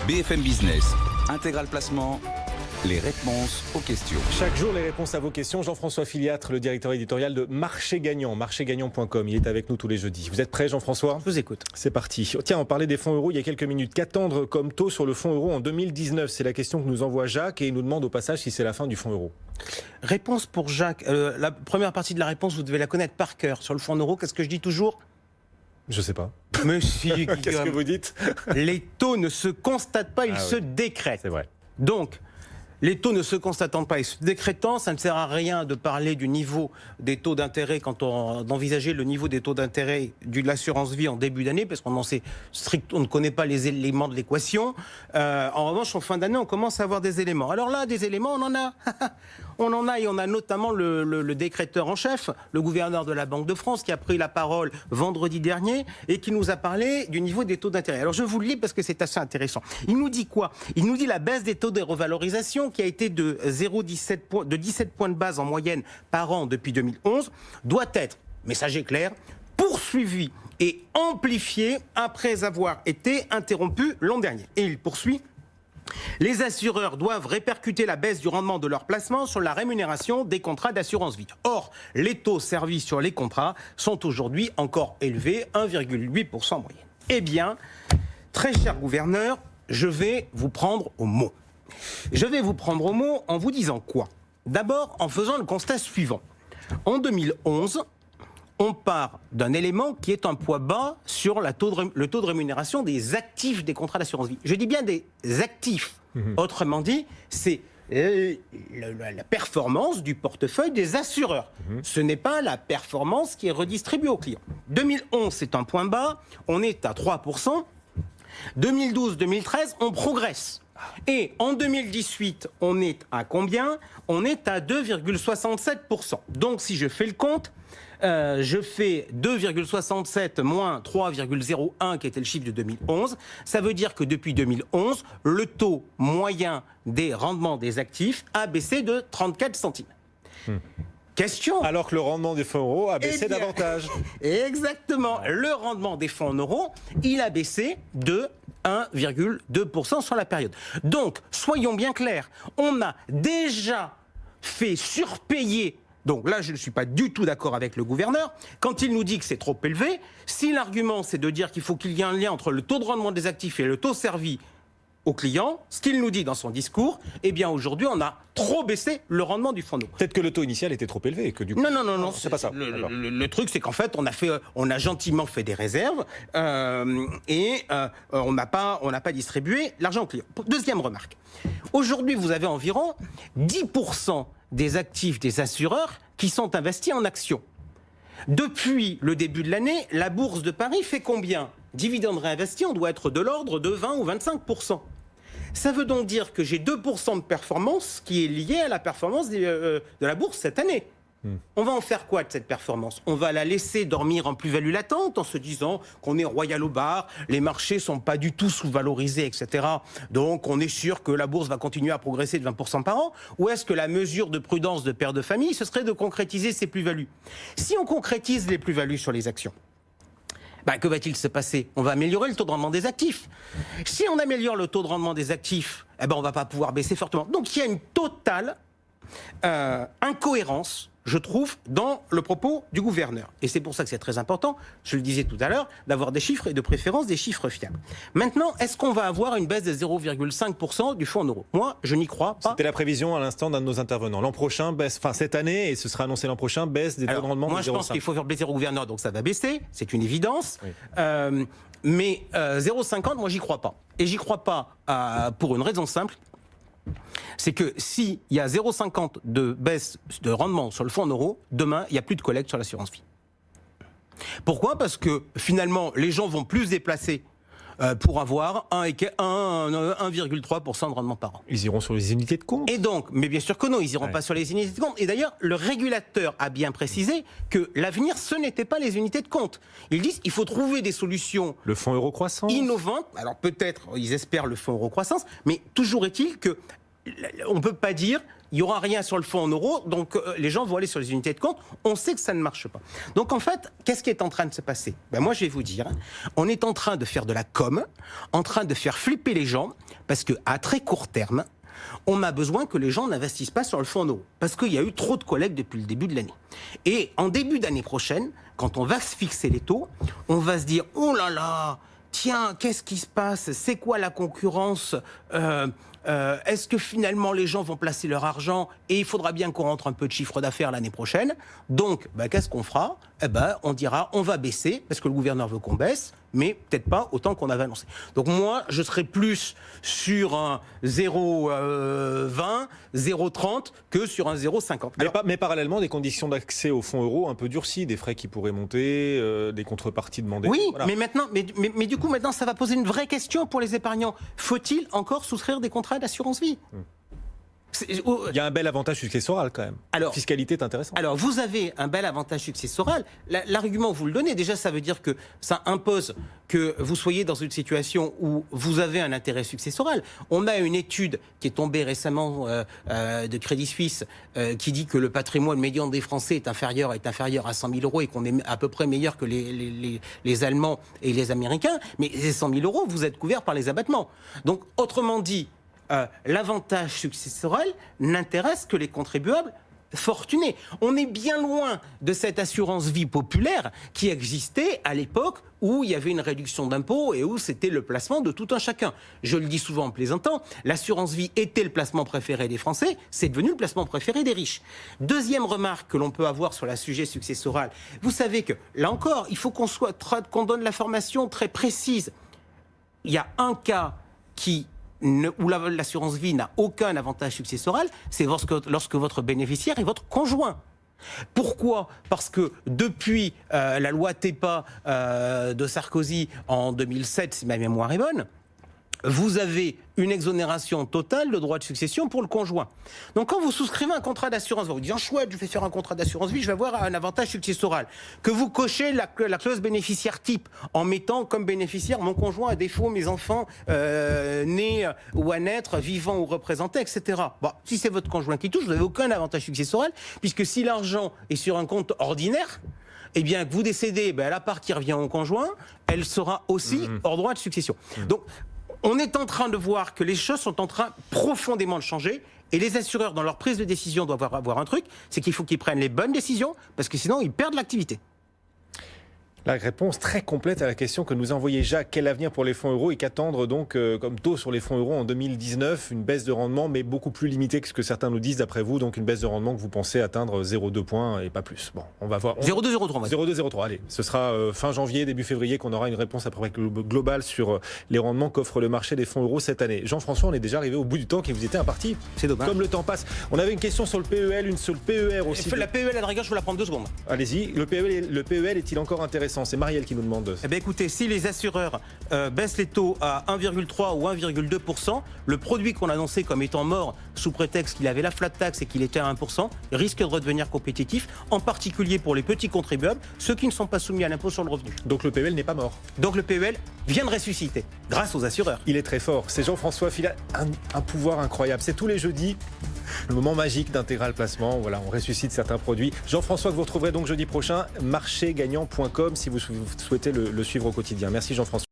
BFM Business, Intégral Placement, les réponses aux questions. Chaque jour, les réponses à vos questions. Jean-François Filiatre, le directeur éditorial de Marché Gagnant, marchégagnant.com. Il est avec nous tous les jeudis. Vous êtes prêt, Jean-François ? Je vous écoute. C'est parti. Tiens, on parlait des fonds euros il y a quelques minutes. Qu'attendre comme taux sur le fonds euro en 2019 ? C'est la question que nous envoie Jacques et il nous demande au passage si c'est la fin du fonds euro. Réponse pour Jacques. La première partie de la réponse, vous devez la connaître par cœur. Sur le fonds euro, qu'est-ce que je dis toujours ? Je sais pas. Monsieur, Qu'est-ce que vous dites ? Les taux ne se constatent pas, ils se décrètent. C'est vrai. Donc, les taux ne se constatant pas et se décrétant, ça ne sert à rien de parler du niveau des taux d'intérêt quand on envisageait le niveau des taux d'intérêt de l'assurance vie en début d'année, parce qu'on on ne connaît pas les éléments de l'équation. En revanche, en fin d'année, on commence à avoir des éléments. Alors là, des éléments, on en a. On en a, et on a notamment le décréteur en chef, le gouverneur de la Banque de France, qui a pris la parole vendredi dernier et qui nous a parlé du niveau des taux d'intérêt. Alors je vous le lis parce que c'est assez intéressant. Il nous dit quoi ? Il nous dit la baisse des taux de revalorisation, qui a été de 17 points de base en moyenne par an depuis 2011, doit être, message est clair, poursuivie et amplifiée après avoir été interrompue l'an dernier. Et il poursuit. Les assureurs doivent répercuter la baisse du rendement de leur placement sur la rémunération des contrats d'assurance vie. Or, les taux servis sur les contrats sont aujourd'hui encore élevés, 1,8% en moyenne. Eh bien, très cher gouverneur, je vais vous prendre au mot. Je vais vous prendre au mot en vous disant quoi ? D'abord, en faisant le constat suivant. En 2011, on part d'un élément qui est un poids bas sur le taux de rémunération des actifs des contrats d'assurance vie. Je dis bien des actifs. Autrement dit, c'est la performance du portefeuille des assureurs. Ce n'est pas la performance qui est redistribuée aux clients. 2011, c'est un point bas. On est à 3%. 2012-2013, on progresse. Et en 2018, on est à combien ? On est à 2,67%. Donc, si je fais le compte, je fais 2,67 moins 3,01 qui était le chiffre de 2011. Ça veut dire que depuis 2011, le taux moyen des rendements des actifs a baissé de 34 centimes. Question. Alors que le rendement des fonds euros a baissé davantage. Exactement. Le rendement des fonds en euros, il a baissé de 1,2% sur la période. Donc, soyons bien clairs, on a déjà fait surpayer. Donc là, je ne suis pas du tout d'accord avec le gouverneur. Quand il nous dit que c'est trop élevé, si l'argument c'est de dire qu'il faut qu'il y ait un lien entre le taux de rendement des actifs et le taux servi aux clients, ce qu'il nous dit dans son discours, eh bien aujourd'hui, on a trop baissé le rendement du fonds euro. Peut-être que le taux initial était trop élevé et que du coup... Non, c'est pas ça. Le truc, c'est qu'en fait, on a gentiment fait des réserves et on n'a pas distribué l'argent aux clients. Deuxième remarque. Aujourd'hui, vous avez environ 10% des actifs des assureurs qui sont investis en actions. Depuis le début de l'année, la bourse de Paris fait combien ? Dividendes réinvestis, on doit être de l'ordre de 20 ou 25%. Ça veut donc dire que j'ai 2% de performance qui est liée à la performance de la bourse cette année. On va en faire quoi de cette performance ? On va la laisser dormir en plus-value latente en se disant qu'on est royal au bar, les marchés ne sont pas du tout sous-valorisés, etc. Donc on est sûr que la bourse va continuer à progresser de 20% par an ? Ou est-ce que la mesure de prudence de père de famille, ce serait de concrétiser ces plus-values ? Si on concrétise les plus-values sur les actions, que va-t-il se passer ? On va améliorer le taux de rendement des actifs. Si on améliore le taux de rendement des actifs, on ne va pas pouvoir baisser fortement. Donc il y a une totale incohérence, je trouve, dans le propos du gouverneur. Et c'est pour ça que c'est très important, je le disais tout à l'heure, d'avoir des chiffres et de préférence des chiffres fiables. Maintenant, est-ce qu'on va avoir une baisse de 0,5% du fonds en euros ? Moi, je n'y crois pas. C'était la prévision à l'instant d'un de nos intervenants. L'an prochain, baisse, cette année, et ce sera annoncé l'an prochain, baisse des taux de rendement moi, de 0,5%. je pense qu'il faut faire plaisir au gouverneur, donc ça va baisser, c'est une évidence. Oui. Mais 0,50, moi, j'y crois pas. Et j'y crois pas pour une raison simple. C'est que s'il y a 0,50 de baisse de rendement sur le fonds en euros, demain, il n'y a plus de collecte sur l'assurance vie. Pourquoi ? Parce que finalement, les gens vont plus se déplacer pour avoir 1,3% de rendement par an. Ils iront sur les unités de compte. Et donc, mais bien sûr que non, ils n'iront pas sur les unités de compte. Et d'ailleurs, le régulateur a bien précisé que l'avenir, ce n'était pas les unités de compte. Ils disent qu'il faut trouver des solutions... Le fonds euro croissance. ...innovantes. Alors peut-être, ils espèrent le fonds euro croissance, mais toujours est-il que on ne peut pas dire il n'y aura rien sur le fonds en euros, donc les gens vont aller sur les unités de compte. On sait que ça ne marche pas. Donc en fait, qu'est-ce qui est en train de se passer? Moi, je vais vous dire, on est en train de faire de la com, en train de faire flipper les gens, parce qu'à très court terme, on a besoin que les gens n'investissent pas sur le fonds en euros, parce qu'il y a eu trop de collectes depuis le début de l'année. Et en début d'année prochaine, quand on va se fixer les taux, on va se dire « Oh là là, tiens, qu'est-ce qui se passe? C'est quoi la concurrence ? Est-ce que finalement les gens vont placer leur argent et il faudra bien qu'on rentre un peu de chiffre d'affaires l'année prochaine? Donc, qu'est-ce qu'on fera? On dira on va baisser parce que le gouverneur veut qu'on baisse, mais peut-être pas autant qu'on avait annoncé. Donc moi, je serais plus sur un 0,20, 0,30 que sur un 0,50. Mais parallèlement, des conditions d'accès au fonds euro un peu durcies, des frais qui pourraient monter, des contreparties demandées. Oui, voilà. mais du coup, maintenant, ça va poser une vraie question pour les épargnants. Faut-il encore souscrire des contrats d'assurance vie? Il y a un bel avantage successoral quand même. La fiscalité est intéressante. Alors, vous avez un bel avantage successoral. L'argument, vous le donnez. Déjà, ça veut dire que ça impose que vous soyez dans une situation où vous avez un intérêt successoral. On a une étude qui est tombée récemment de Crédit Suisse qui dit que le patrimoine médian des Français est inférieur à 100 000 euros et qu'on est à peu près meilleur que les Allemands et les Américains. Mais ces 100 000 euros, vous êtes couverts par les abattements. Donc, autrement dit, l'avantage successoral n'intéresse que les contribuables fortunés. On est bien loin de cette assurance vie populaire qui existait à l'époque où il y avait une réduction d'impôts et où c'était le placement de tout un chacun. Je le dis souvent en plaisantant, l'assurance vie était le placement préféré des Français, c'est devenu le placement préféré des riches. Deuxième remarque que l'on peut avoir sur le sujet successoral, vous savez que, là encore, il faut qu'on donne l'information très précise. Il y a un cas où l'assurance vie n'a aucun avantage successoral, c'est lorsque votre bénéficiaire est votre conjoint. Pourquoi? Parce que depuis la loi TEPA de Sarkozy en 2007, si ma mémoire est bonne, vous avez une exonération totale de droit de succession pour le conjoint. Donc quand vous souscrivez un contrat d'assurance, vous vous dites « chouette, je vais faire un contrat d'assurance vie, je vais avoir un avantage successoral ». Que vous cochez la clause bénéficiaire type en mettant comme bénéficiaire mon conjoint à défaut, mes enfants nés ou à naître, vivants ou représentés, etc. Si c'est votre conjoint qui touche, vous n'avez aucun avantage successoral, puisque si l'argent est sur un compte ordinaire, eh bien, que vous décédez, la part qui revient au conjoint, elle sera aussi hors droit de succession. Donc, on est en train de voir que les choses sont en train profondément de changer et les assureurs, dans leur prise de décision, doivent avoir un truc, c'est qu'il faut qu'ils prennent les bonnes décisions parce que sinon, ils perdent l'activité. La réponse très complète à la question que nous a envoyée Jacques. Quel avenir pour les fonds euros et qu'attendre donc comme taux sur les fonds euros en 2019? Une baisse de rendement, mais beaucoup plus limitée que ce que certains nous disent d'après vous. Donc une baisse de rendement que vous pensez atteindre 0,2 points et pas plus. Bon, on va voir. 0,2, 0,3. 0,2, 0,3. Allez, ce sera fin janvier, début février qu'on aura une réponse à peu près globale sur les rendements qu'offre le marché des fonds euros cette année. Jean-François, on est déjà arrivé au bout du temps qui vous était imparti. C'est dommage. Comme le temps passe. On avait une question sur le PEL, une sur le PER aussi. La PEL, à la rigueur, je vais la prendre 2 secondes. Allez-y. Le PEL est-il encore intéressant? C'est Marielle qui nous demande. Écoutez, si les assureurs baissent les taux à 1,3 ou 1,2%, le produit qu'on annonçait comme étant mort sous prétexte qu'il avait la flat tax et qu'il était à 1%, risque de redevenir compétitif, en particulier pour les petits contribuables, ceux qui ne sont pas soumis à l'impôt sur le revenu. Donc le PEL n'est pas mort. Donc le PEL vient de ressusciter, grâce aux assureurs. Il est très fort. C'est Jean-François Filat, un pouvoir incroyable. C'est tous les jeudis, le moment magique d'Intégral Placement. Voilà, on ressuscite certains produits. Jean-François que vous retrouverez donc jeudi prochain, marchégagnant.com si vous souhaitez le suivre au quotidien. Merci Jean-François.